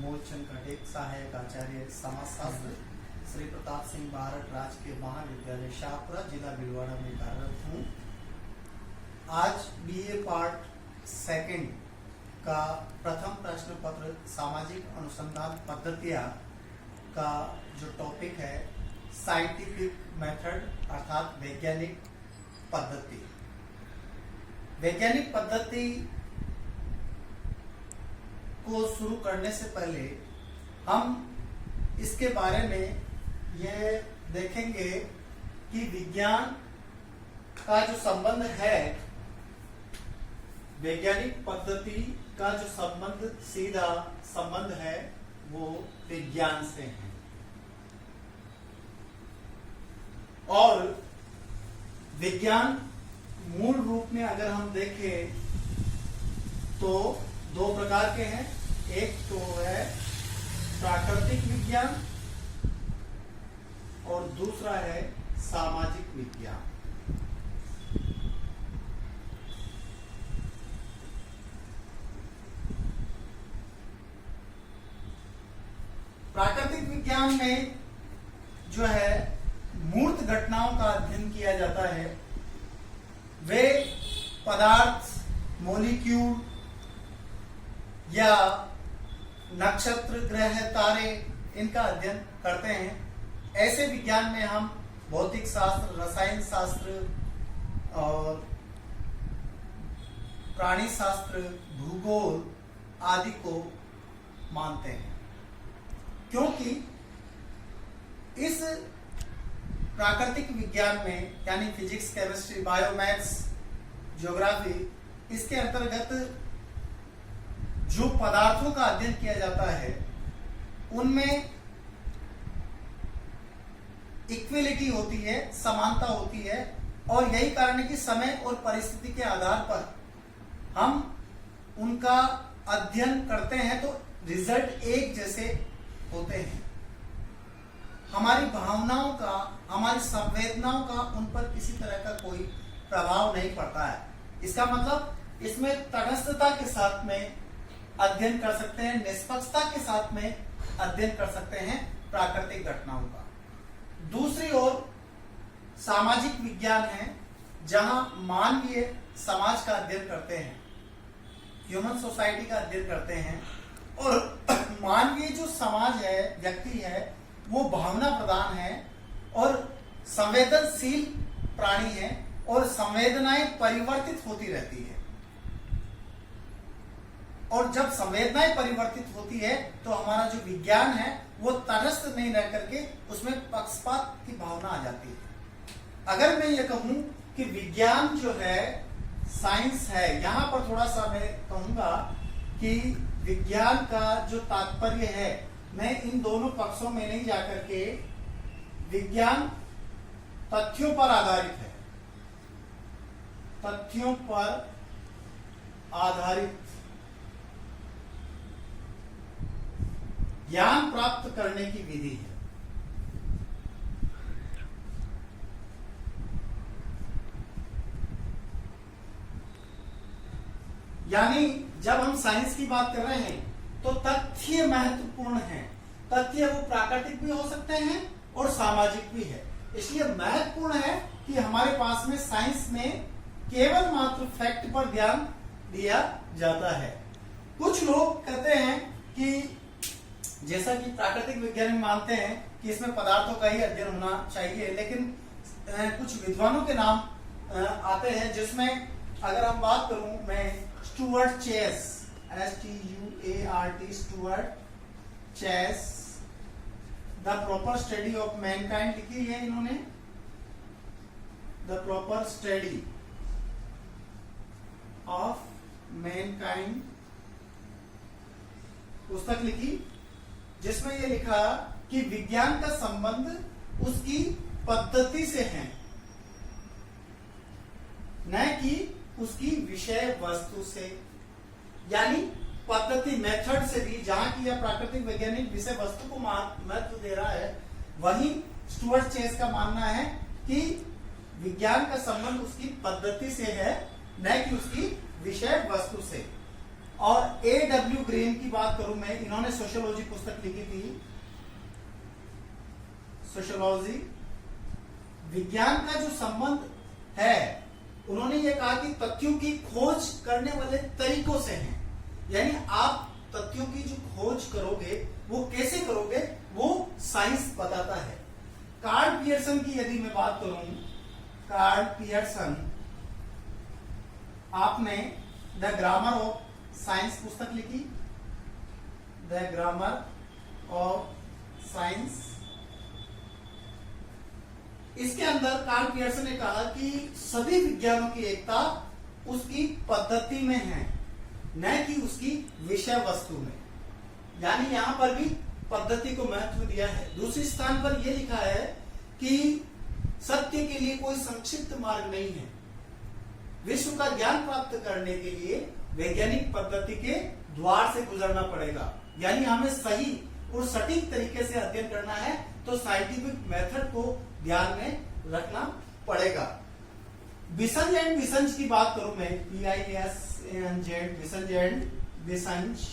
मूलचंद घटेक, सहायक आचार्य समाजशास्त्र, श्री प्रताप सिंह भारत राजकीय महाविद्यालय शाहपुरा, जिला भीलवाड़ा में कार्यरत हूँ। आज बीए पार्ट सेकंड का प्रथम प्रश्न पत्र सामाजिक अनुसंधान पद्धतियाँ का जो टॉपिक है साइंटिफिक मेथड अर्थात वैज्ञानिक पद्धति। वैज्ञानिक पद्धति को शुरू करने से पहले हम इसके बारे में यह देखेंगे कि विज्ञान का जो संबंध है, वैज्ञानिक पद्धति का जो संबंध सीधा संबंध है वो विज्ञान से है। और विज्ञान मूल रूप में अगर हम देखें तो दो प्रकार के हैं। एक तो है प्राकृतिक विज्ञान और दूसरा है सामाजिक विज्ञान। प्राकृतिक विज्ञान में जो है मूर्त घटनाओं का अध्ययन किया जाता है। वे पदार्थ, मॉलिक्यूल या नक्षत्र, ग्रह, तारे, इनका अध्ययन करते हैं। ऐसे विज्ञान में हम भौतिक शास्त्र, रसायन शास्त्र और प्राणी शास्त्र, भूगोल आदि को मानते हैं, क्योंकि इस प्राकृतिक विज्ञान में यानी फिजिक्स, केमिस्ट्री, बायोमैथ्स, ज्योग्राफी, इसके अंतर्गत जो पदार्थों का अध्ययन किया जाता है उनमें इक्विलिटी होती है, समानता होती है। और यही कारण है कि समय और परिस्थिति के आधार पर हम उनका अध्ययन करते हैं तो रिजल्ट एक जैसे होते हैं। हमारी भावनाओं का, हमारी संवेदनाओं का उन पर किसी तरह का कोई प्रभाव नहीं पड़ता है। इसका मतलब इसमें तटस्थता के साथ में अध्ययन कर सकते हैं, निष्पक्षता के साथ में अध्ययन कर सकते हैं प्राकृतिक घटनाओं का। दूसरी ओर सामाजिक विज्ञान है, जहां मानवीय समाज का अध्ययन करते हैं, ह्यूमन सोसाइटी का अध्ययन करते हैं। और मानवीय जो समाज है, व्यक्ति है, वो भावना प्रधान है और संवेदनशील प्राणी है और संवेदनाएं परिवर्तित होती रहती है। और जब संवेदनाएं परिवर्तित होती है तो हमारा जो विज्ञान है वो तटस्थ नहीं रह करके उसमें पक्षपात की भावना आ जाती है। अगर मैं ये कहूं कि विज्ञान जो है साइंस है, यहां पर थोड़ा सा मैं कहूंगा कि विज्ञान का जो तात्पर्य है, मैं इन दोनों पक्षों में नहीं जाकर के, विज्ञान तथ्यों पर आधारित है, तथ्यों पर आधारित ज्ञान प्राप्त करने की विधि है। यानी जब हम साइंस की बात कर रहे हैं तो तथ्य महत्वपूर्ण हैं। तथ्य वो प्राकृतिक भी हो सकते हैं और सामाजिक भी है। इसलिए महत्वपूर्ण है कि हमारे पास में साइंस में केवल मात्र फैक्ट पर ध्यान दिया जाता है। कुछ लोग कहते हैं कि जैसा कि प्राकृतिक विज्ञान में मानते हैं कि इसमें पदार्थों का ही अध्ययन होना चाहिए, लेकिन कुछ विद्वानों के नाम आते हैं, जिसमें अगर हम बात करूं, मैं Stuart Chase, STUART, Stuart Chase, the proper study of mankind लिखी है इन्होंने, the proper study of mankind पुस्तक लिखी, जिसमें यह लिखा कि विज्ञान का संबंध उसकी पद्धति से है, न कि उसकी विषय वस्तु से। यानी पद्धति, मेथड से भी, जहां की यह प्राकृतिक वैज्ञानिक विषय वस्तु को महत्व दे रहा है, वहीं स्टुअर्ट चेस का मानना है कि विज्ञान का संबंध उसकी पद्धति से है, न कि उसकी विषय वस्तु से। और A.W. ग्रीन की बात करूं मैं, इन्होंने सोशियोलॉजी पुस्तक लिखी थी, सोशियोलॉजी। विज्ञान का जो संबंध है, उन्होंने ये कहा कि तथ्यों की खोज करने वाले तरीकों से है। यानी आप तथ्यों की जो खोज करोगे वो कैसे करोगे, वो साइंस बताता है। कार्ल पियर्सन की यदि मैं बात करूं, कार्ल पियर्सन, आपने द ग्रामर ऑफ साइंस पुस्तक लिखी, द ग्रामर ऑफ साइंस। इसके अंदर कार्ल पियर्सन ने कहा कि सभी विज्ञानों की एकता उसकी पद्धति में है, न कि उसकी विषय वस्तु में। यानी यहां पर भी पद्धति को महत्व दिया है। दूसरे स्थान पर यह लिखा है कि सत्य के लिए कोई संक्षिप्त मार्ग नहीं है। विश्व का ज्ञान प्राप्त करने के लिए वैज्ञानिक पद्धति के द्वार से गुजरना पड़ेगा। यानी हमें सही और सटीक तरीके से अध्ययन करना है तो साइंटिफिक मेथड को ध्यान में रखना पड़ेगा। बिसंज एंड बिसंज की बात करूं मैं, PISANZ, बिसंज एंड बिसंज,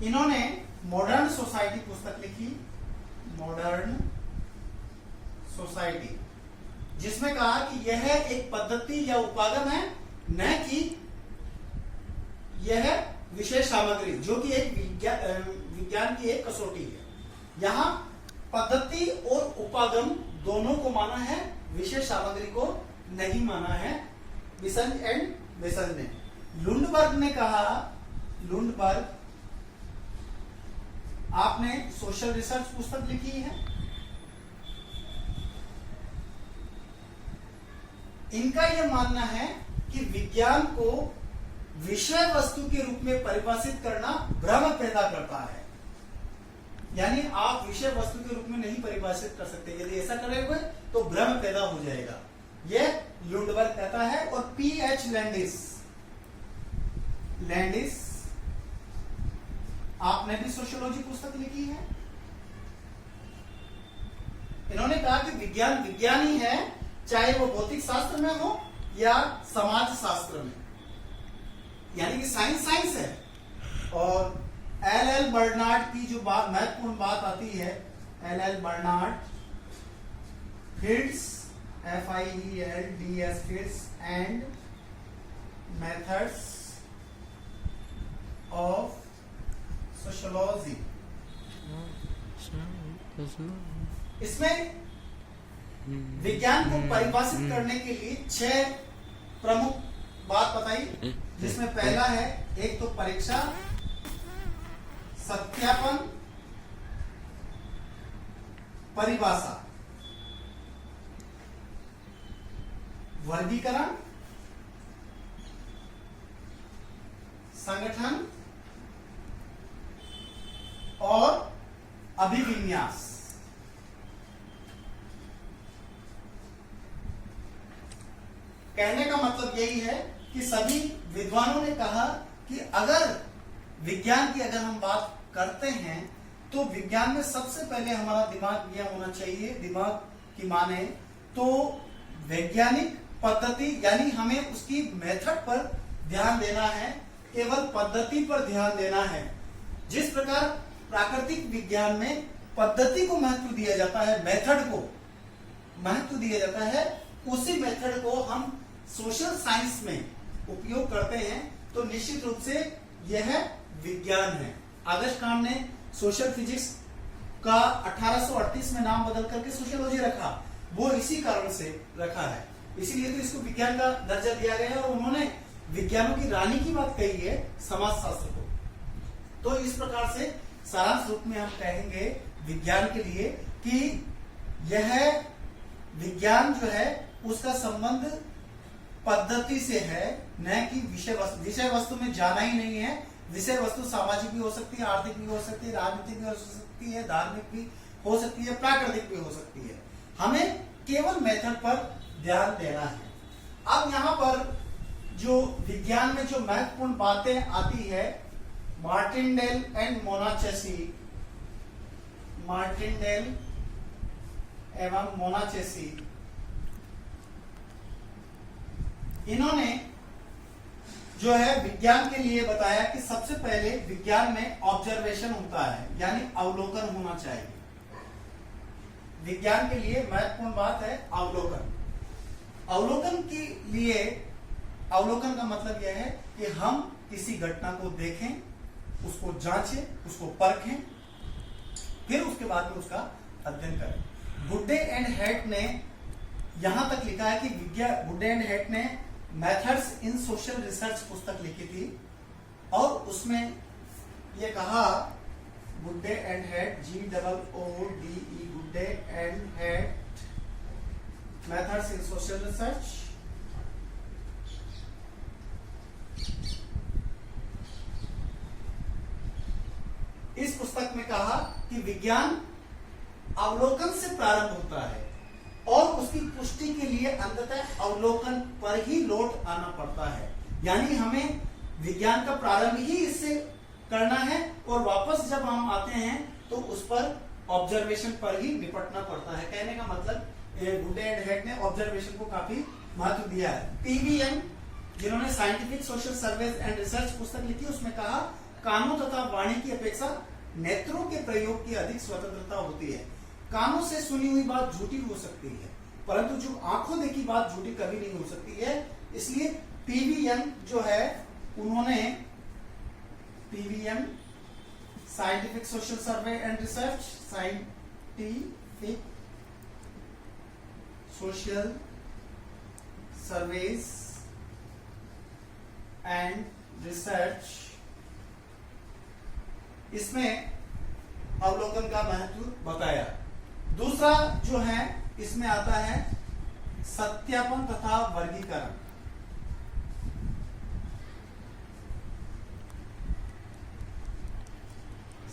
इन्होंने मॉडर्न सोसाइटी पुस्तक लिखी, मॉडर्न सोसाइटी, जिसमें कहा कि यह एक पद्धति या उपागम है, न कि यह विशेष सामग्री, जो कि एक विज्ञान की एक कसौटी है। यहां पद्धति और उपागम दोनों को माना है, विशेष सामग्री को नहीं माना है, बिसंज एंड बिसंज ने। लुंडबर्ग ने कहा, लुंडबर्ग, आपने सोशल रिसर्च पुस्तक लिखी है, इनका यह मानना है कि विज्ञान को विषय वस्तु के रूप में परिभाषित करना भ्रम पैदा करता है। यानी आप विषय वस्तु के रूप में नहीं परिभाषित कर सकते, यदि ऐसा करेंगे तो भ्रम पैदा हो जाएगा, यह लुंडबर्ग कहता है। और PH लैंडिस, लैंडिस, आपने भी सोशियोलॉजी पुस्तक लिखी है, इन्होंने कहा कि विज्ञान विज्ञान ही है, चाहे वो भौतिक शास्त्र में हो या समाज शास्त्र में, यानी कि साइंस साइंस है। और LL बर्नार्ड की जो बात, महत्वपूर्ण बात आती है, LL Bernard, fits, FIELDS, fits and methods of sociology. इसमें विज्ञान को परिभाषित करने के लिए 6 प्रमुख बात बताई, जिसमें पहला है, एक तो परीक्षा, सत्यापन, परिभाषा, वर्गीकरण, संगठन और अभिविन्यास। कहने का मतलब यही है कि सभी विद्वानों ने कहा कि अगर विज्ञान की अगर हम बात करते हैं तो विज्ञान में सबसे पहले हमारा दिमाग यह होना चाहिए, दिमाग की माने तो वैज्ञानिक पद्धति, यानी हमें उसकी मेथड पर ध्यान देना है, केवल पद्धति पर ध्यान देना है। जिस प्रकार प्राकृतिक विज्ञान में पद्धति को महत्व दिया जाता है, मेथड को महत्व दिया जाता है, उसी मेथड को हम सोशल साइंस में उपयोग करते हैं, तो निश्चित रूप से यह विज्ञान है। आगस्ट कांड ने सोशल फिजिक्स का 1838 में नाम बदल करके सोशियोलॉजी रखा, वो इसी कारण से रखा है, इसीलिए तो इसको विज्ञान का दर्जा दिया गया है। और उन्होंने विज्ञानों की रानी की बात कही है, समाजशास्त्र को। तो इस प्रकार से सारांश रूप में हम कहेंगे विज्ञान के लिए कि यह विज्ञान जो है उसका संबंध पद्धति से है, न कि विषय वस्तु। विषय वस्तु में जाना ही नहीं है। विषय वस्तु सामाजिक भी हो सकती है, आर्थिक भी हो सकती है, राजनीतिक भी हो सकती है, धार्मिक भी हो सकती है, प्राकृतिक भी हो सकती है। हमें केवल मेथड पर ध्यान देना है। अब यहाँ पर जो विज्ञान में जो महत्वपूर्ण बातें आती है, मार्टिनडेल एंड मोनाचेसी, मार्टिनडेल एवं मोनाचेसी, इन्होंने जो है विज्ञान के लिए बताया कि सबसे पहले विज्ञान में ऑब्जर्वेशन होता है, यानी अवलोकन होना चाहिए। विज्ञान के लिए महत्वपूर्ण बात है अवलोकन। अवलोकन के लिए, अवलोकन का मतलब यह है कि हम किसी घटना को देखें, उसको जांचें, उसको परखें, फिर उसके बाद में उसका अध्ययन करें। गुड्डे एंड हैट ने यहां तक लिखा है कि गुड्डे एंड हैट ने मेथड्स इन सोशल रिसर्च पुस्तक लिखी थी और उसमें यह कहा, गुड्डे एंड हैट, GOODE, गुड्डे and hat, methods in social research, इस पुस्तक में कहा कि विज्ञान अवलोकन से प्रारंभ होता है और उसकी पुष्टि के लिए अंततः अवलोकन पर ही लौट आना पड़ता है। यानी हमें विज्ञान का प्रारंभ ही इससे करना है और वापस जब हम आते हैं तो उस पर ऑब्जर्वेशन पर ही निपटना पड़ता है। कहने का मतलब गुड्डे एंड हैट ने ऑब्जर्वेशन को काफी महत्व दिया है। PVM, जिन्होंने scientific social surveys and research पुस्तक लिखी, उसमें कहा कानों तथा वाणी की अपेक्षा नेत्रों के प्रयोग की अधिक स्वतंत्रता होती है। कानों से सुनी हुई बात झूठी हो सकती है, परंतु जो आंखों देखी बात झूठी कभी नहीं हो सकती है। इसलिए PVM जो है, उन्होंने PVM scientific social survey and research, scientific social surveys and research, इसमें अवलोकन का महत्व बताया। दूसरा जो है इसमें आता है सत्यापन तथा वर्गीकरण।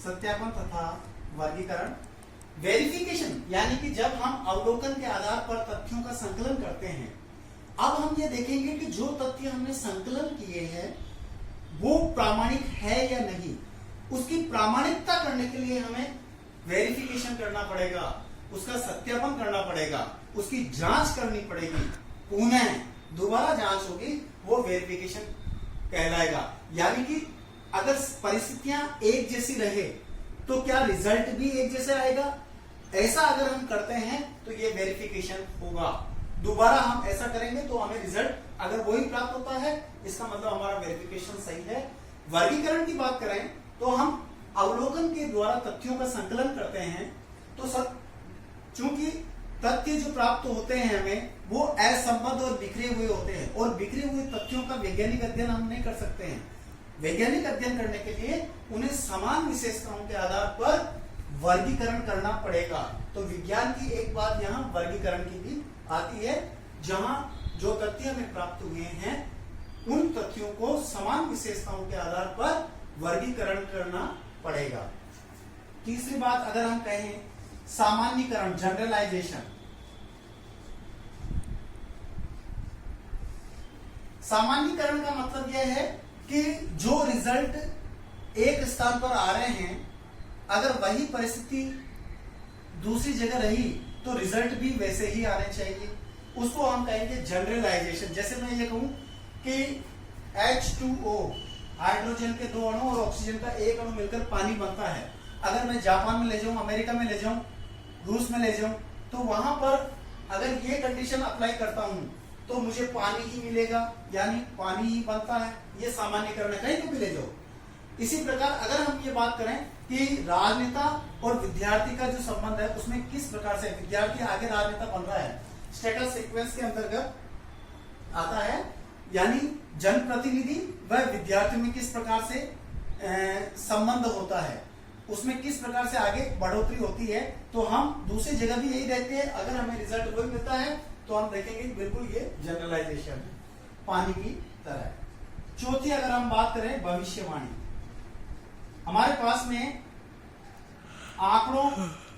सत्यापन तथा वर्गीकरण, वेरिफिकेशन, यानी कि जब हम अवलोकन के आधार पर तथ्यों का संकलन करते हैं, अब हम ये देखेंगे कि जो तथ्य हमने संकलन किए हैं वो प्रामाणिक है या नहीं। उसकी प्रामाणिकता करने के लिए हमें वेरिफिकेशन करना पड़ेगा, उसका सत्यापन करना पड़ेगा, उसकी जांच करनी पड़ेगी, पुनः दोबारा जांच होगी, वो वेरिफिकेशन कहलाएगा। यानी कि अगर परिस्थितियां एक जैसी रहे तो क्या रिजल्ट भी एक जैसे आएगा? ऐसा अगर हम करते हैं तो ये वेरिफिकेशन होगा। दोबारा हम ऐसा करेंगे तो हमें रिजल्ट अगर वही प्राप्त होता है, इसका मतलब हमारा वेरिफिकेशन सही है। वर्गीकरण की बात करें तो हम अवलोकन के द्वारा तथ्यों का संकलन करते हैं, तो चूंकि तथ्य जो प्राप्त होते हैं हमें वो असंबद्ध और बिखरे हुए होते हैं, और बिखरे हुए तथ्यों का वैज्ञानिक अध्ययन हम नहीं कर सकते हैं। वैज्ञानिक अध्ययन करने के लिए उन्हें समान विशेषताओं के आधार पर वर्गीकरण करना पड़ेगा। तो विज्ञान की एक बात यहाँ वर्गीकरण की भी आती है, जहां जो तथ्य हमें प्राप्त हुए हैं उन तथ्यों को समान विशेषताओं के आधार पर वर्गीकरण करना पड़ेगा। तीसरी बात अगर हम कहें सामान्यीकरण, जनरलाइजेशन। सामान्यीकरण का मतलब यह है कि जो रिजल्ट एक स्थान पर आ रहे हैं, अगर वही परिस्थिति दूसरी जगह रही तो रिजल्ट भी वैसे ही आने चाहिए। उसको हम कहेंगे जनरलाइजेशन। जैसे मैं ये कहूं कि H2O, हाइड्रोजन के 2 अणु और ऑक्सीजन का 1 अणु मिलकर पानी बनता है। अगर मैं जापान में ले जाऊं, अमेरिका में ले जाऊं, रूस में ले जाऊं, तो वहां पर अगर ये कंडीशन अप्लाई करता हूं तो मुझे पानी ही मिलेगा, यानी पानी ही बनता है। ये सामान्यीकरण है, कहीं तो भी ले जाओ। इसी प्रकार अगर हम ये बात करें कि राजनेता और विद्यार्थी का जो संबंध है उसमें किस प्रकार से विद्यार्थी आगे राजनेता बन रहा है, स्टेटस सीक्वेंस के अंतर्गत आता है। यानी जनप्रतिनिधि व विद्यार्थी में किस प्रकार से संबंध होता है, उसमें किस प्रकार से आगे बढ़ोतरी होती है। तो हम दूसरी जगह भी यही देखते हैं, अगर हमें रिजल्ट वही मिलता है तो हम देखेंगे बिल्कुल ये जनरलाइजेशन है, पानी की तरह। चौथी अगर हम बात करें भविष्यवाणी, हमारे पास में आंकड़ों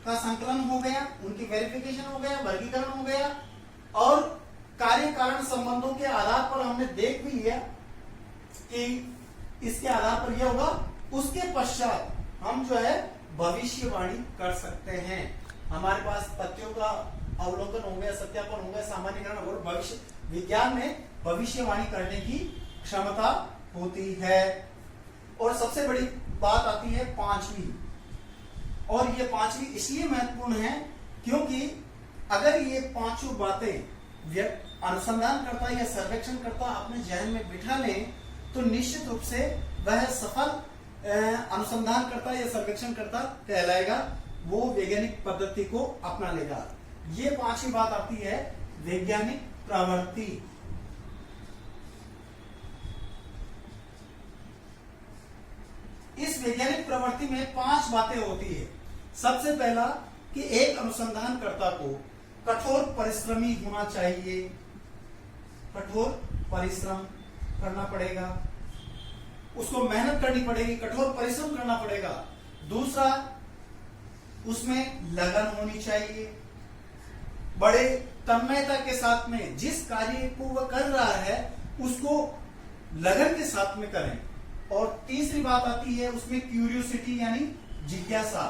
का संकलन हो गया, उनकी वेरिफिकेशन हो गया, वर्गीकरण हो गया, और कार्य कारण संबंधों के आधार पर हमने देख भी लिया कि इसके आधार पर यह होगा। उसके पश्चात हम जो है भविष्यवाणी कर सकते हैं। हमारे पास तथ्यों का अवलोकन हो गया, सत्यापन हो गया, सामान्यीकरण हो गया। भविष्य विज्ञान में भविष्यवाणी करने की क्षमता होती है। और सबसे बड़ी बात आती है पांचवी, और ये पांचवी इसलिए महत्वपूर्ण है क्योंकि अगर ये पांचों बातें अनुसंधानकर्ता या सर्वेक्षणकर्ता अपने जहन में बिठा लें तो निश्चित रूप से वह सफल अनुसंधानकर्ता या सर्वेक्षणकर्ता कहलाएगा, वो वैज्ञानिक पद्धति को अपना लेगा। ये पांचवी बात आती है वैज्ञानिक प्रवृत्ति। इस वैज्ञानिक प्रवृत्ति में 5 बातें होती है। सबसे पहला कि एक अनुसंधानकर्ता को कठोर परिश्रमी होना चाहिए, कठोर परिश्रम करना पड़ेगा, उसको मेहनत करनी पड़ेगी, कठोर परिश्रम करना पड़ेगा। दूसरा, उसमें लगन होनी चाहिए, बड़े तन्मयता के साथ में जिस कार्य को वह कर रहा है उसको लगन के साथ में करें। और तीसरी बात आती है उसमें क्यूरियोसिटी यानी जिज्ञासा।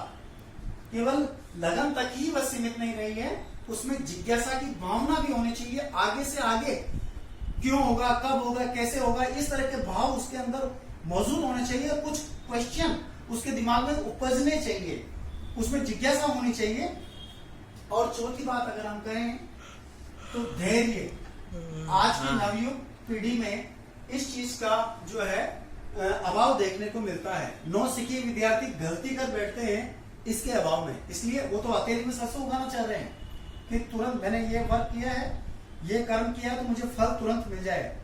केवल लगन तक ही बस सीमित नहीं रही है, उसमें जिज्ञासा की भावना भी होनी चाहिए। आगे से आगे क्यों होगा, कब होगा, कैसे होगा, इस तरह के भाव उसके अंदर मौजूद होने चाहिए। कुछ क्वेश्चन उसके दिमाग में उपजने चाहिए, उसमें जिज्ञासा होनी चाहिए। और चौथी बात अगर हम कहें तो धैर्य। आज की नवयुग पीढ़ी में इस चीज का जो है अभाव देखने को मिलता है। नौसिखिए विद्यार्थी गलती कर बैठते हैं इसके अभाव में, इसलिए वो तो हथेली में सरसों उगाना चाह रहे हैं कि तुरंत मैंने ये वर्क किया है, ये कर्म किया तो मुझे फल तुरंत मिल जाए।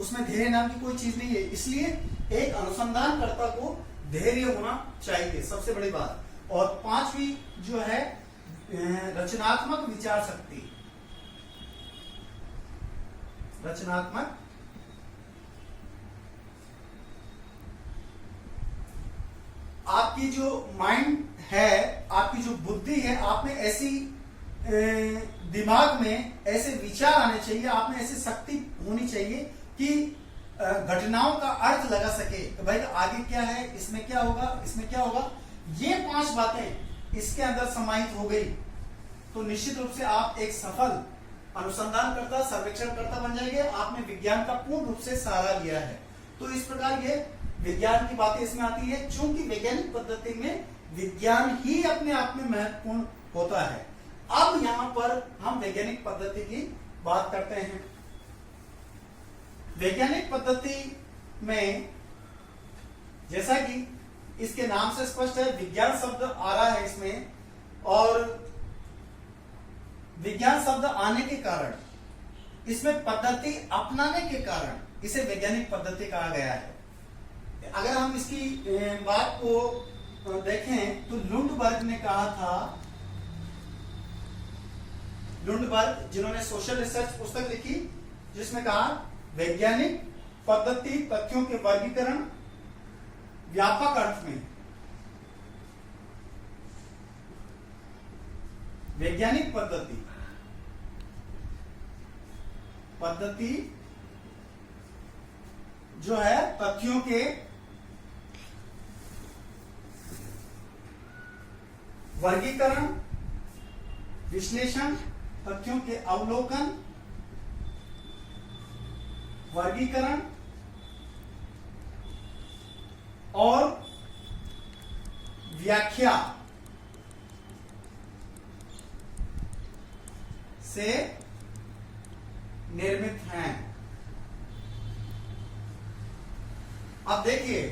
उसमें धैर्य नाम की कोई चीज नहीं है। इसलिए एक अनुसंधानकर्ता को धैर्य होना चाहिए, सबसे बड़ी बात। और पांचवी जो है रचनात्मक विचार शक्ति। रचनात्मक आपकी जो माइंड है, आपकी जो बुद्धि है, आप में ऐसी दिमाग में ऐसे विचार आने चाहिए, आप में ऐसी शक्ति होनी चाहिए कि घटनाओं का अर्थ लगा सके तो भाई आगे क्या है, इसमें क्या होगा, इसमें क्या होगा। ये 5 बातें इसके अंदर समाहित हो गई तो निश्चित रूप से आप एक सफल अनुसंधानकर्ता, सर्वेक्षणकर्ता बन जाएंगे। आपने विज्ञान का पूर्ण रूप से सहारा लिया है। तो इस प्रकार ये विज्ञान की बातें इसमें आती है। चूंकि वैज्ञानिक पद्धति में विज्ञान ही अपने आप में महत्वपूर्ण होता है। अब यहां पर हम वैज्ञानिक पद्धति की बात करते हैं। वैज्ञानिक पद्धति में जैसा कि इसके नाम से स्पष्ट है, विज्ञान शब्द आ रहा है इसमें, और विज्ञान शब्द आने के कारण, इसमें पद्धति अपनाने के कारण इसे वैज्ञानिक पद्धति कहा गया है। अगर हम इसकी बात को देखें तो लुंडबर्ग ने कहा था, लुंडबर्ग जिन्होंने सोशल रिसर्च पुस्तक लिखी जिसमें कहा वैज्ञानिक पद्धति तथ्यों के वर्गीकरण व्यापक अर्थ में, वैज्ञानिक पद्धति जो है तथ्यों के वर्गीकरण, विश्लेषण, तथ्यों के अवलोकन, वर्गीकरण और व्याख्या से निर्मित हैं। अब देखिए,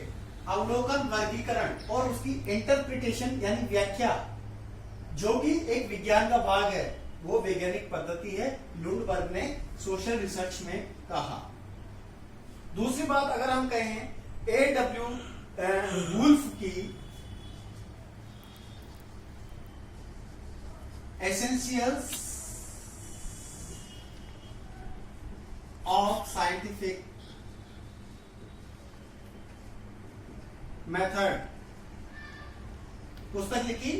अवलोकन, वर्गीकरण और उसकी इंटरप्रिटेशन यानी व्याख्या, जो कि एक विज्ञान का भाग है, वो वैज्ञानिक पद्धति है, लुंडबर्ग ने सोशल रिसर्च में कहा। दूसरी बात अगर हम कहें A.W. वुल्फ की एसेंशियल्स ऑफ साइंटिफिक मेथड पुस्तक लिखी,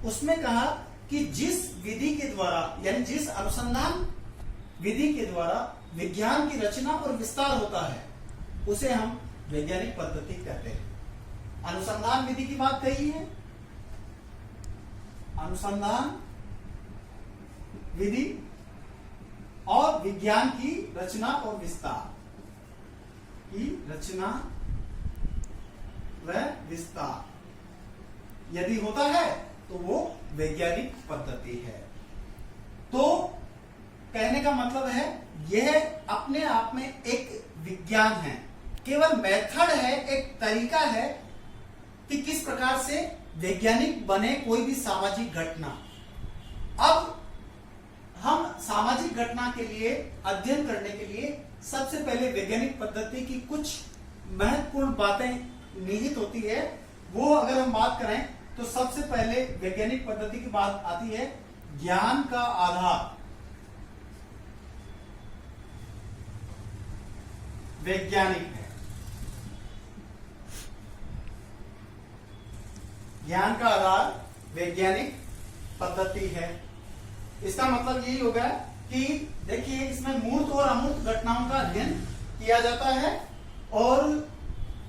उसमें कहा कि जिस विधि के द्वारा यानी जिस अनुसंधान विधि के द्वारा विज्ञान की रचना और विस्तार होता है उसे हम वैज्ञानिक पद्धति कहते हैं। अनुसंधान विधि की बात कही है, अनुसंधान विधि और विज्ञान की रचना और विस्तार की रचना व विस्तार यदि होता है तो वो वैज्ञानिक पद्धति है। तो कहने का मतलब है यह अपने आप में एक विज्ञान है, केवल मेथड है, एक तरीका है कि किस प्रकार से वैज्ञानिक बने कोई भी सामाजिक घटना। अब हम सामाजिक घटना के लिए अध्ययन करने के लिए सबसे पहले वैज्ञानिक पद्धति की कुछ महत्वपूर्ण बातें निहित होती है, वो अगर हम बात करें तो सबसे पहले वैज्ञानिक पद्धति की बात आती है ज्ञान का आधार। वैज्ञानिक है, ज्ञान का आधार वैज्ञानिक पद्धति है। इसका मतलब यही होगा कि देखिए इसमें मूर्त और अमूर्त घटनाओं का अध्ययन किया जाता है और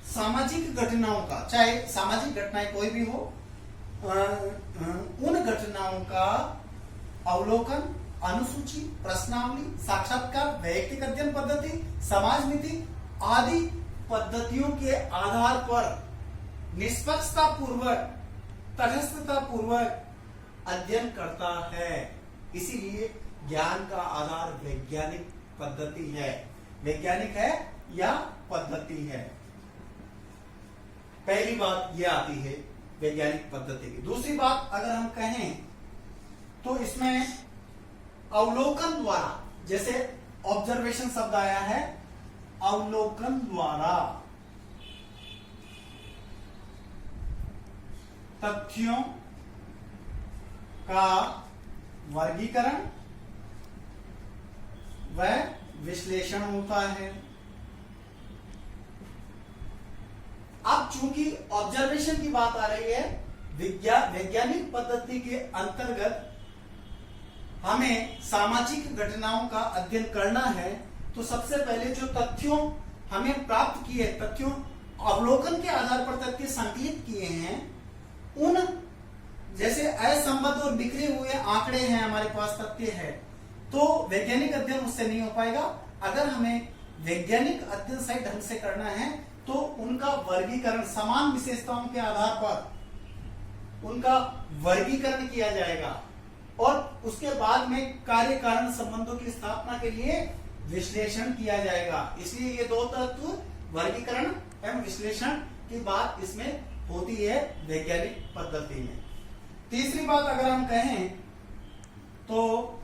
सामाजिक घटनाओं का, चाहे सामाजिक घटनाएं कोई भी हो, उन घटनाओं का अवलोकन, अनुसूची, प्रश्नावली, साक्षात्कार, वैयक्तिक अध्ययन पद्धति, समाज नीति आदि पद्धतियों के आधार पर निष्पक्षता पूर्वक, तटस्थता पूर्वक अध्ययन करता है। इसीलिए ज्ञान का आधार वैज्ञानिक पद्धति है। वैज्ञानिक है या पद्धति है, पहली बात यह आती है वैज्ञानिक पद्धति की। दूसरी बात अगर हम कहें तो इसमें अवलोकन द्वारा, जैसे ऑब्जर्वेशन शब्द आया है, अवलोकन द्वारा तथ्यों का वर्गीकरण व विश्लेषण होता है। अब चूंकि ऑब्जर्वेशन की बात आ रही है, वैज्ञानिक पद्धति के अंतर्गत हमें सामाजिक घटनाओं का अध्ययन करना है, तो सबसे पहले जो तथ्यों हमें प्राप्त किए, तथ्यों अवलोकन के आधार पर तथ्य संकलित किए हैं, उन जैसे असंबद्ध और बिखरे हुए आंकड़े हैं, हमारे पास तथ्य है, तो वैज्ञानिक अध्ययन उससे नहीं हो पाएगा। अगर हमें वैज्ञानिक अध्ययन सही ढंग से करना है तो उनका वर्गीकरण, समान विशेषताओं के आधार पर उनका वर्गीकरण किया जाएगा और उसके बाद में कार्य कारण संबंधों की स्थापना के लिए विश्लेषण किया जाएगा। इसलिए ये दो तत्व, वर्गीकरण एवं विश्लेषण की बात इसमें होती है वैज्ञानिक पद्धति में। तीसरी बात अगर हम कहें तो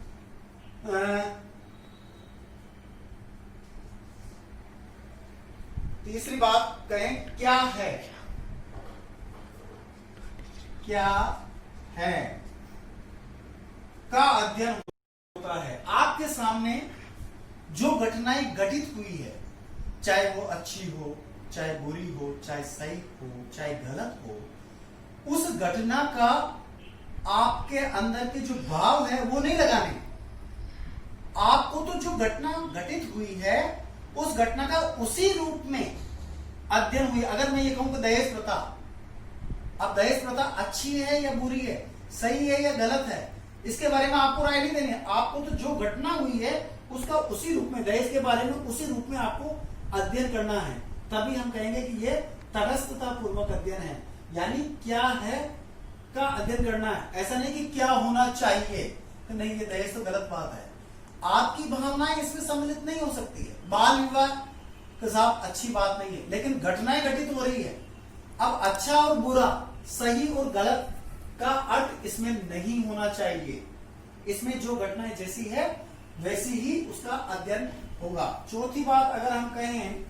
तीसरी बात कहें क्या है, क्या है का अध्ययन होता है। आपके सामने जो घटनाएं घटित हुई है, चाहे वो अच्छी हो, चाहे बुरी हो, चाहे सही हो, चाहे गलत हो, उस घटना का आपके अंदर के जो भाव है वो नहीं लगाने। आपको तो जो घटना घटित हुई है उस घटना का उसी रूप में अध्ययन हुई। अगर मैं ये कहूं कि दहेज प्रथा, अब दहेज प्रथा अच्छी है या बुरी है, सही है या गलत है, इसके बारे में आपको राय नहीं देनी है। आपको तो जो घटना हुई है उसका उसी रूप में, दहेज के बारे में उसी रूप में आपको अध्ययन करना है। तभी हम कहेंगे कि ये तटस्थता पूर्वक अध्ययन है, यानी क्या है का अध्ययन करना है। ऐसा नहीं कि क्या होना चाहिए, तो नहीं ये दहेज तो गलत बात है, आपकी भावनाएं इसमें सम्मिलित नहीं हो सकती है। बाल विवाह के साथ अच्छी बात नहीं है, लेकिन घटनाएं घटित हो रही है। अब अच्छा और बुरा, सही और गलत का अर्थ इसमें नहीं होना चाहिए। इसमें जो घटनाएं जैसी है वैसी ही उसका अध्ययन होगा। चौथी बात अगर हम कहें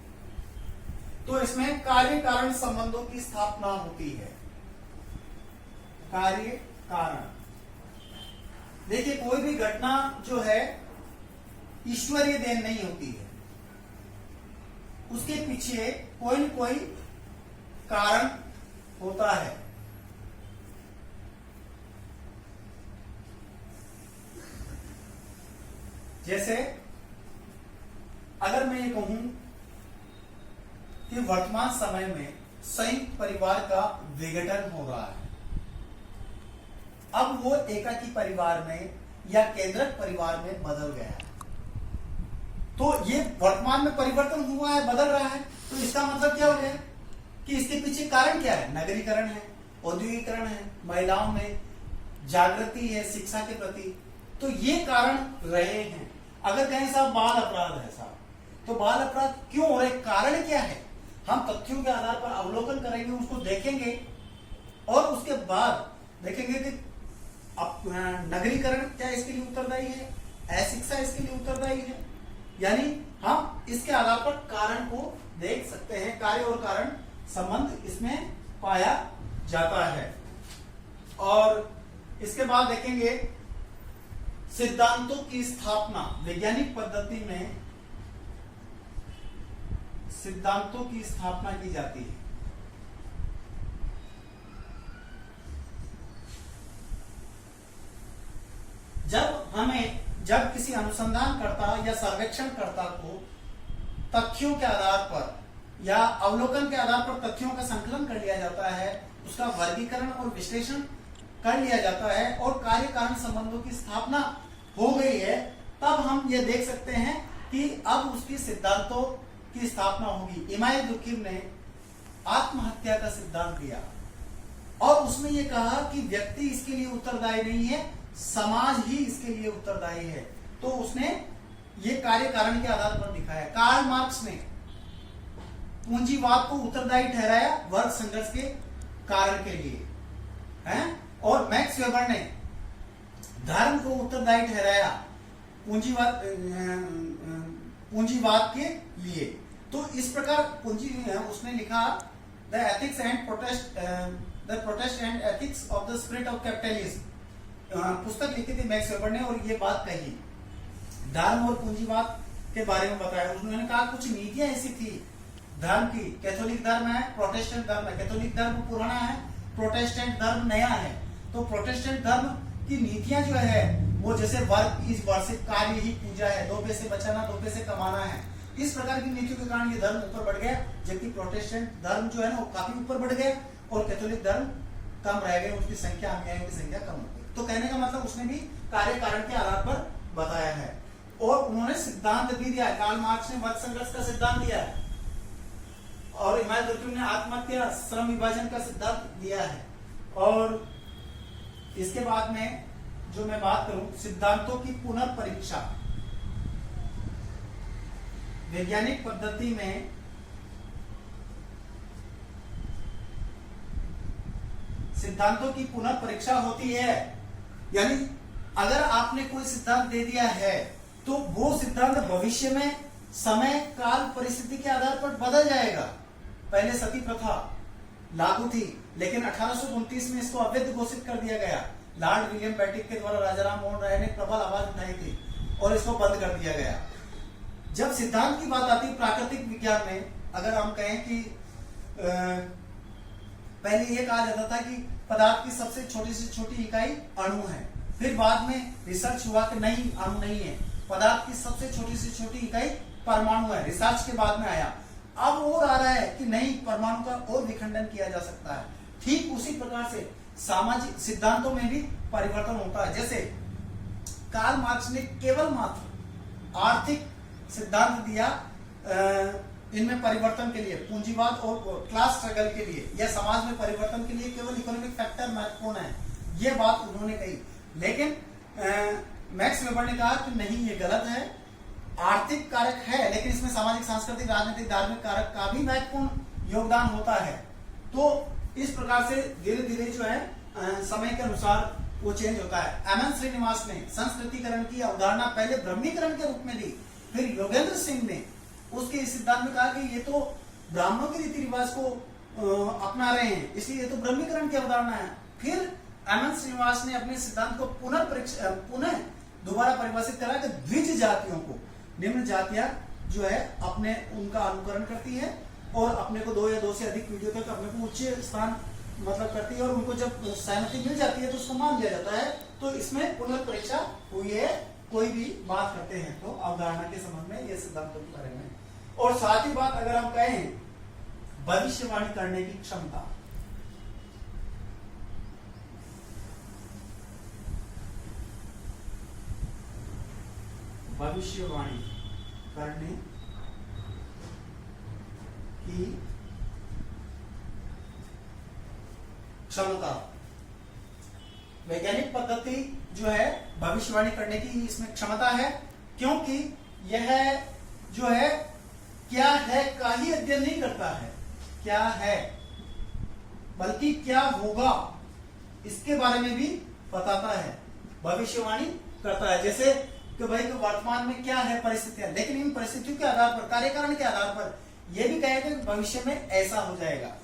तो इसमें कार्य कारण संबंधों की स्थापना होती है। कार्य कारण, देखिए कोई भी घटना जो है ईश्वरीय देन नहीं होती है, उसके पीछे कोई न कोई कारण होता है। जैसे अगर मैं ये कहूं कि वर्तमान समय में संयुक्त परिवार का विघटन हो रहा है, अब वो एकाकी परिवार में या केंद्रक परिवार में बदल गया है, तो ये वर्तमान में परिवर्तन हुआ है, बदल रहा है, तो इसका मतलब क्या हो गया कि इसके पीछे कारण क्या है? नगरीकरण है, औद्योगिकरण है, महिलाओं में जागृति है शिक्षा के प्रति, तो ये कारण रहे हैं। अगर कहें साहब बाल अपराध है साहब, तो बाल अपराध क्यों हो रहे, कारण क्या है, हम तथ्यों के आधार पर अवलोकन करेंगे, उसको देखेंगे और उसके बाद देखेंगे कि नगरीकरण क्या इसके लिए उत्तरदायी है, अशिक्षा इसके लिए उत्तरदायी है, यानी हम इसके आधार पर कारण को देख सकते हैं, कार्य और कारण संबंध इसमें पाया जाता है। और इसके बाद देखेंगे सिद्धांतों की स्थापना, वैज्ञानिक पद्धति में सिद्धांतों की स्थापना की जाती है। जब किसी अनुसंधानकर्ता या सर्वेक्षणकर्ता को तथ्यों के आधार पर या अवलोकन के आधार पर तथ्यों का संकलन कर लिया जाता है, उसका वर्गीकरण और विश्लेषण कर लिया जाता है और कार्य कारण संबंधों की स्थापना हो गई है, तब हम ये देख सकते हैं कि अब उसकी सिद्धांतों की स्थापना होगी। इमाम दुर्किम ने आत्महत्या का सिद्धांत दिया और उसमें यह कहा कि व्यक्ति इसके लिए उत्तरदायी नहीं है, समाज ही इसके लिए उत्तरदायी है। तो उसने ये कार्य कारण के आधार पर दिखाया। कार्ल मार्क्स ने पूंजीवाद को उत्तरदायी ठहराया वर्ग संघर्ष के कारण के लिए हैं, और मैक्स वेबर ने धर्म को उत्तरदायी ठहराया पूंजीवाद के लिए। तो इस प्रकार उसने लिखा the ethics and protest and ethics of the spirit of capitalism, पुस्तक लिखी थी मैक्स वेबर ने और ये बात कही, धर्म और पूंजीवाद के बारे में बताया। उन्होंने कहा कुछ नीतियां ऐसी थी धर्म की, कैथोलिक धर्म है, प्रोटेस्टेंट धर्म है, कैथोलिक धर्म पुराना है, प्रोटेस्टेंट धर्म नया है। तो प्रोटेस्टेंट धर्म की नीतियां जो है वो जैसे वर्क इज वर्शिप, कार्य ही पूजा है, 2 पैसे बचाना 2 पैसे कमाना है, इस प्रकार की नीतियों के कारण ये धर्म ऊपर बढ़ गया, जबकि प्रोटेस्टेंट धर्म जो है ना वो काफी ऊपर बढ़ गया और कैथोलिक धर्म कम रह गए, उसकी संख्या अनुयायियों की संख्या कम हो गई। तो कहने का मतलब उसने भी कार्य कारण के आधार पर बताया है और उन्होंने सिद्धांत भी दिया है। कार्ल मार्क्स ने वर्ग संघर्ष का सिद्धांत दिया है और इमाम दुर्किम ने आत्महत्या श्रम विभाजन का सिद्धांत दिया है। और इसके बाद में जो मैं बात करूं सिद्धांतों की पुनर्परीक्षा, वैज्ञानिक पद्धति में सिद्धांतों की पुनर्परीक्षा होती है, यानी अगर आपने कोई सिद्धांत दे दिया है तो वो सिद्धांत भविष्य में समय काल परिस्थिति के आधार पर बदल जाएगा। पहले सती प्रथा लागू थी लेकिन 1829 में इसको अवैध घोषित कर दिया गया। लॉर्ड विलियम बेंटिक के द्वारा राजा राम मोहन राय ने प्रबल आवाज उठाई थी और इसको बंद कर दिया गया। जब सिद्धांत की बात आती प्राकृतिक विज्ञान में, अगर हम कहें कि पहले ये कहा जाता था कि पदार्थ की सबसे छोटी से छोटी इकाई अणु है, फिर बाद में रिसर्च हुआ कि नहीं अणु नहीं है, पदार्थ की सबसे छोटी से छोटी इकाई परमाणु है, रिसर्च के बाद में आया। अब और आ रहा है कि नहीं परमाणु का और विखंडन किया जा सकता है। ठीक उसी प्रकार से सामाजिक सिद्धांतों में भी परिवर्तन होता है। जैसे कार्ल मार्क्स ने केवल मात्र आर्थिक सिद्धांत दिया इनमें परिवर्तन के लिए, पूंजीवाद और क्लास स्ट्रगल के लिए या समाज में परिवर्तन के लिए केवल इकोनॉमिक फैक्टर महत्वपूर्ण है, ये बात उन्होंने कही। लेकिन मैक्स वेबर ने कहा कि नहीं ये गलत है, आर्थिक कारक है लेकिन इसमें सामाजिक सांस्कृतिक राजनीतिक धार्मिक कारक का भी महत्वपूर्ण योगदान होता है। तो इस प्रकार से धीरे धीरे जो है समय के अनुसार वो चेंज होता है। एम एन श्रीनिवास ने संस्कृतिकरण की अवधारणा पहले ब्रह्मीकरण के रूप में दी, फिर योगेंद्र सिंह ने उसके इस सिद्धांत में कहा कि ये तो ब्राह्मणों के रीति रिवाज को अपना रहे हैं इसलिए ये तो ब्रह्मीकरण की अवधारणा है। फिर एम एन श्रीनिवास ने अपने सिद्धांत को पुनः दोबारा परिभाषित करा कि द्विज जातियों को, निम्न जातियां जो है अपने उनका अनुकरण करती है और अपने को 2 या 2 से अधिक पीढ़ियों तक अपने को उच्च स्थान मतलब करती है और उनको जब सहमति मिल जाती है तो उसको मान लिया जाता है। तो इसमें पुनर्परीक्षा हुई है, कोई भी बात करते हैं तो अवधारणा के संबंध में ये सिद्धांतों के बारे में। और साथ ही बात अगर हम कहें भविष्यवाणी करने की क्षमता, भविष्यवाणी करने की क्षमता। वैज्ञानिक पद्धति जो है भविष्यवाणी करने की इसमें क्षमता है, क्योंकि यह जो है क्या है का ही अध्ययन नहीं करता है, क्या है बल्कि क्या होगा इसके बारे में भी बताता है, भविष्यवाणी करता है। जैसे कि भाई कि वर्तमान में क्या है परिस्थितियां, लेकिन इन परिस्थितियों के आधार पर, कार्य कारण के आधार पर यह भी कहेगा कि भविष्य में ऐसा हो जाएगा।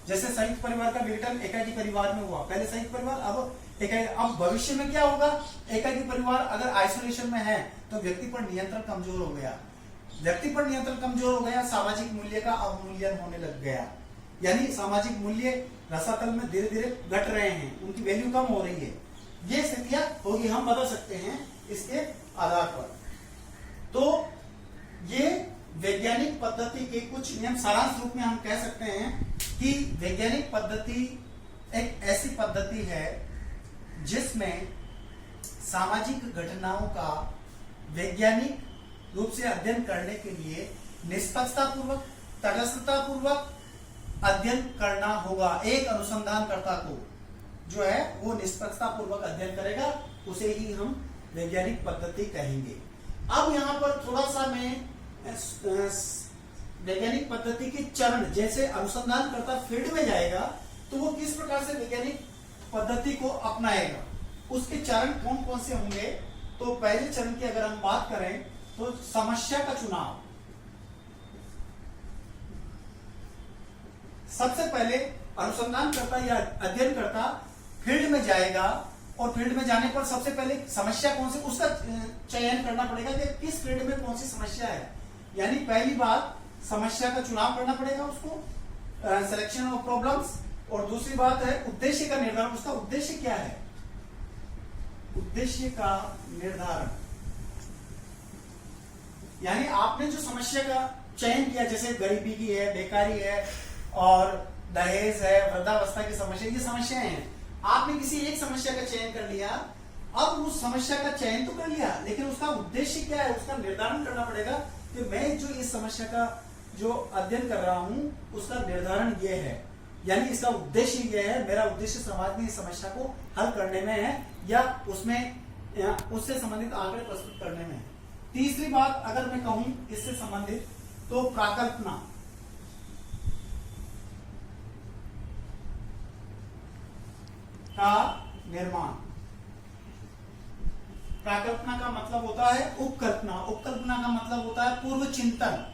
जैसे संयुक्त परिवार का विघटन एकाकी परिवार में हुआ, पहले संयुक्त परिवार अब एकाकी, अब भविष्य में क्या होगा, एकाकी परिवार अगर आइसोलेशन में है तो व्यक्ति पर नियंत्रण कमजोर हो गया, व्यक्ति पर नियंत्रण कमजोर हो गया, सामाजिक मूल्य का अवमूल्यन होने लग गया, यानी सामाजिक मूल्य रसातल में धीरे धीरे घट रहे हैं, उनकी वैल्यू कम हो रही है। ये स्थितियां होगी, हम बता सकते हैं इसके आधार पर। तो ये वैज्ञानिक पद्धति के कुछ नियम, सारांश रूप में हम कह सकते हैं कि वैज्ञानिक पद्धति एक ऐसी पद्धति है जिसमें सामाजिक घटनाओं का वैज्ञानिक रूप से अध्ययन करने के लिए निष्पक्षता पूर्वक, तटस्थता पूर्वक अध्ययन करना होगा। एक अनुसंधानकर्ता को जो है वो निष्पक्षता पूर्वक अध्ययन करेगा, उसे ही हम वैज्ञानिक पद्धति कहेंगे। अब यहाँ पर थोड़ा सा मैं वैज्ञानिक पद्धति के चरण, जैसे अनुसंधानकर्ता फील्ड में जाएगा तो वो किस प्रकार से वैज्ञानिक पद्धति को अपनाएगा, उसके चरण कौन कौन से होंगे। तो पहले चरण की अगर हम बात करें तो समस्या का चुनाव। सबसे पहले अनुसंधानकर्ता या अध्ययनकर्ता फील्ड में जाएगा और फील्ड में जाने पर सबसे पहले समस्या कौन सी, उसका चयन करना पड़ेगा कि किस फील्ड में कौन सी समस्या है। यानी पहली बात समस्या का चुनाव करना पड़ेगा उसको, सिलेक्शन ऑफ प्रॉब्लम्स। और दूसरी बात है उद्देश्य का निर्धारण, उसका उद्देश्य क्या है, उद्देश्य का निर्धारण। यानी आपने जो समस्या का चयन किया, जैसे गरीबी की है, बेकारी है और दहेज है, वृद्धावस्था की समस्या, ये समस्याएं हैं। आपने किसी एक समस्या का चयन कर लिया, अब उस समस्या का चयन तो कर लिया, लेकिन उसका उद्देश्य क्या है, उसका निर्धारण करना पड़ेगा कि मैं जो इस समस्या का जो अध्ययन कर रहा हूं उसका निर्धारण ये है, यानी इसका उद्देश्य ये है, मेरा उद्देश्य समाज में इस समस्या को हल करने में है या उससे संबंधित आंकड़े प्रस्तुत करने में है। तीसरी बात अगर मैं कहूं इससे संबंधित तो प्राकल्पना। का निर्माण। प्राकल्पना का मतलब होता है उपकल्पना, उपकल्पना का मतलब होता है पूर्व चिंतन।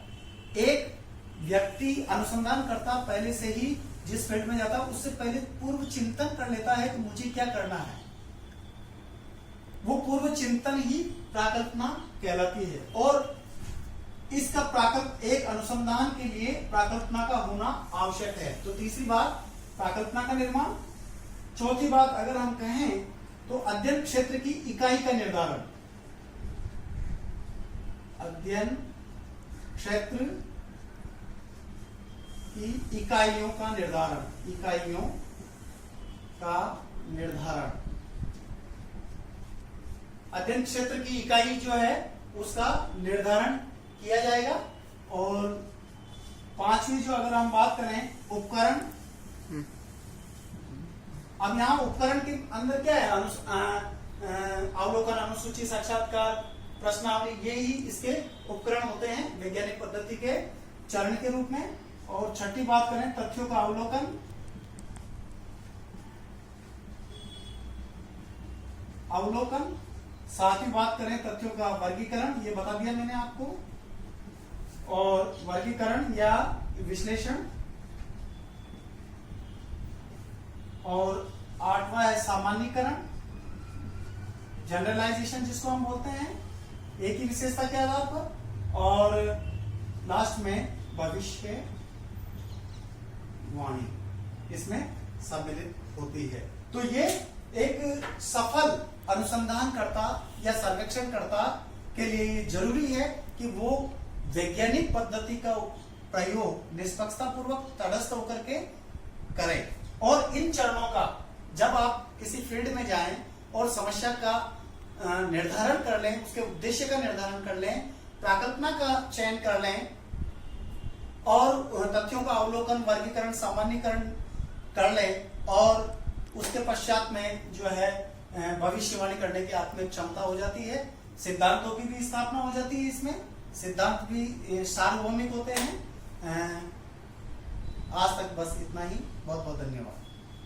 एक व्यक्ति अनुसंधानकर्ता पहले से ही जिस फील्ड में जाता है उससे पहले पूर्व चिंतन कर लेता है कि मुझे क्या करना है, वो पूर्व चिंतन ही प्राकल्पना कहलाती है। और इसका एक अनुसंधान के लिए प्राकल्पना का होना आवश्यक है। तो तीसरी बात प्राकल्पना का निर्माण। चौथी बात अगर हम कहें तो अध्ययन क्षेत्र की इकाई का निर्धारण। अध्ययन क्षेत्र की इकाइयों का निर्धारण, इकाइयों का निर्धारण। अध्ययन क्षेत्र की इकाई जो है उसका निर्धारण किया जाएगा। और पांचवी जो अगर हम बात करें उपकरण, अब यहाँ उपकरण के अंदर क्या है, अवलोकन, अनुसूची, साक्षात्कार, प्रश्नावली, ये ही इसके उपकरण होते हैं वैज्ञानिक पद्धति के चरण के रूप में। और छठी बात करें तथ्यों का अवलोकन, अवलोकन। सातवीं बात करें तथ्यों का वर्गीकरण, ये बता दिया मैंने आपको, और वर्गीकरण या विश्लेषण। और आठवां है सामान्यीकरण, जनरलाइजेशन जिसको हम बोलते हैं, एक ही विशेषता के आधार पर। और लास्ट में भविष्य वाणी इसमें सम्मिलित होती है। तो ये एक सफल अनुसंधानकर्ता या सर्वेक्षणकर्ता के लिए ये जरूरी है कि वो वैज्ञानिक पद्धति का प्रयोग निष्पक्षता पूर्वक, तटस्थ होकर के करें। और इन चरणों का जब आप किसी फील्ड में जाएं और समस्या का निर्धारण कर लें, उसके उद्देश्य का निर्धारण कर लें, प्राकल्पना का चयन कर लें, और तथ्यों का अवलोकन, वर्गीकरण, सामान्यकरण कर ले और उसके पश्चात में जो है भविष्यवाणी करने की आत्मिक क्षमता हो जाती है। सिद्धांतों की भी स्थापना हो जाती है। इसमें सिद्धांत भी सार्वभौमिक होते हैं। आज तक बस इतना ही। बहुत बहुत धन्यवाद।